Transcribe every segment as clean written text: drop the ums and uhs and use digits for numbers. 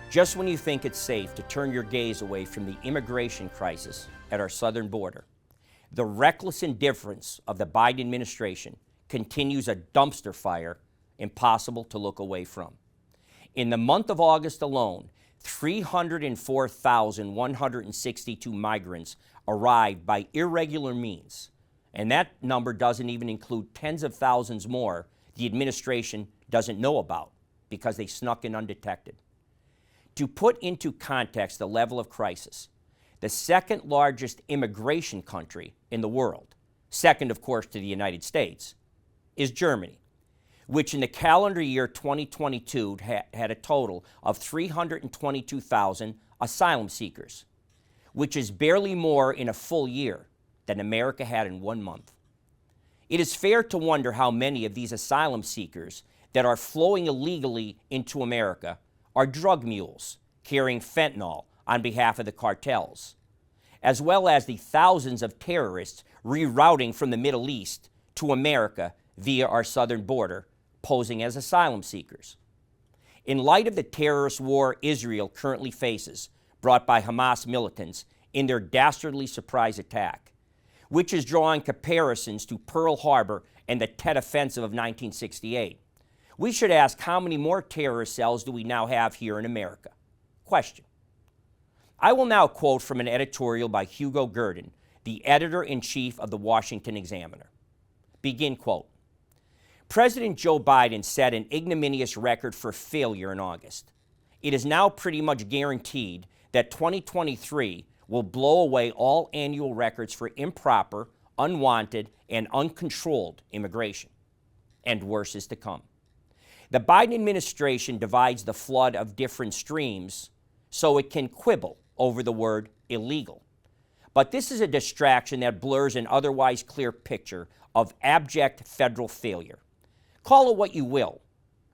Just when you think it's safe to turn your gaze away from the immigration crisis at our southern border, the reckless indifference of the Biden administration continues a dumpster fire impossible to look away from. In the month of August alone, 304,162 migrants arrived by irregular means, and that number doesn't even include tens of thousands more the administration doesn't know about because they snuck in undetected. To put into context the level of crisis, the second largest immigration country in the world, second of course to the United States, is Germany, which in the calendar year 2022 had a total of 322,000 asylum seekers, which is barely more in a full year than America had in 1 month. It is fair to wonder how many of these asylum seekers that are flowing illegally into America are drug mules carrying fentanyl on behalf of the cartels, as well as the thousands of terrorists rerouting from the Middle East to America via our southern border, posing as asylum seekers. In light of the terrorist war Israel currently faces, brought by Hamas militants in their dastardly surprise attack, which is drawing comparisons to Pearl Harbor and the Tet Offensive of 1968, we should ask, how many more terrorist cells do we now have here in America? Question. I will now quote from an editorial by Hugo Gurdon, the editor-in-chief of the Washington Examiner. Begin quote. President Joe Biden set an ignominious record for failure in August. It is now pretty much guaranteed that 2023 will blow away all annual records for improper, unwanted, and uncontrolled immigration. And worse is to come. The Biden administration divides the flood of different streams so it can quibble over the word illegal. But this is a distraction that blurs an otherwise clear picture of abject federal failure. Call it what you will,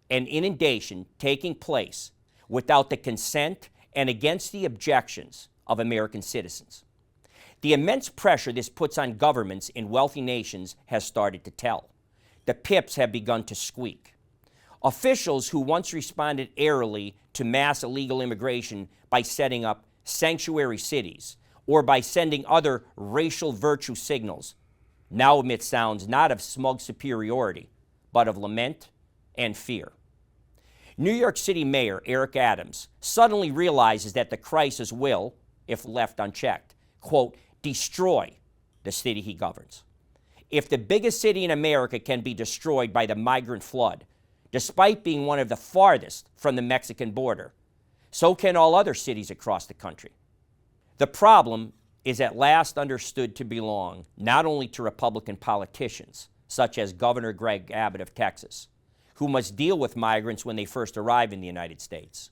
an inundation taking place without the consent and against the objections of American citizens. The immense pressure this puts on governments in wealthy nations has started to tell. The pips have begun to squeak. Officials who once responded airily to mass illegal immigration by setting up sanctuary cities or by sending other racial virtue signals now emit sounds not of smug superiority, but of lament and fear. New York City Mayor Eric Adams suddenly realizes that the crisis will, if left unchecked, quote, destroy the city he governs. If the biggest city in America can be destroyed by the migrant flood, despite being one of the farthest from the Mexican border, so can all other cities across the country. The problem is at last understood to belong not only to Republican politicians, such as Governor Greg Abbott of Texas, who must deal with migrants when they first arrive in the United States.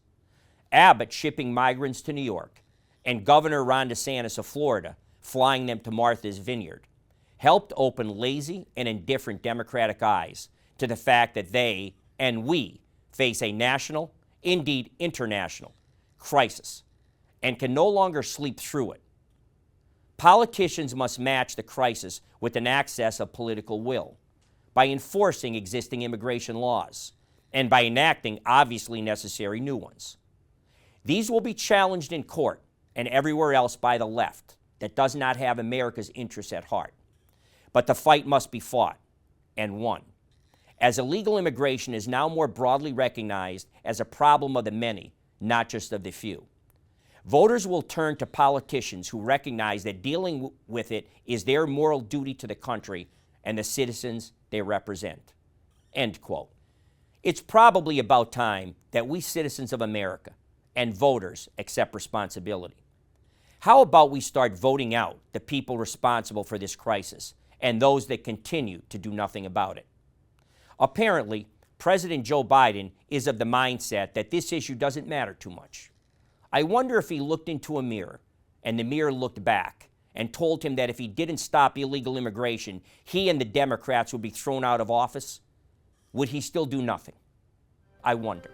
Abbott shipping migrants to New York, and Governor Ron DeSantis of Florida flying them to Martha's Vineyard, helped open lazy and indifferent Democratic eyes to the fact that they and we face a national, indeed international, crisis and can no longer sleep through it. Politicians must match the crisis with an excess of political will by enforcing existing immigration laws and by enacting obviously necessary new ones. These will be challenged in court and everywhere else by the left that does not have America's interests at heart. But the fight must be fought and won, as illegal immigration is now more broadly recognized as a problem of the many, not just of the few. Voters will turn to politicians who recognize that dealing with it is their moral duty to the country and the citizens they represent. End quote. It's probably about time that we citizens of America and voters accept responsibility. How about we start voting out the people responsible for this crisis and those that continue to do nothing about it? Apparently, President Joe Biden is of the mindset that this issue doesn't matter too much. I wonder if he looked into a mirror and the mirror looked back and told him that if he didn't stop illegal immigration, he and the Democrats would be thrown out of office. Would he still do nothing? I wonder.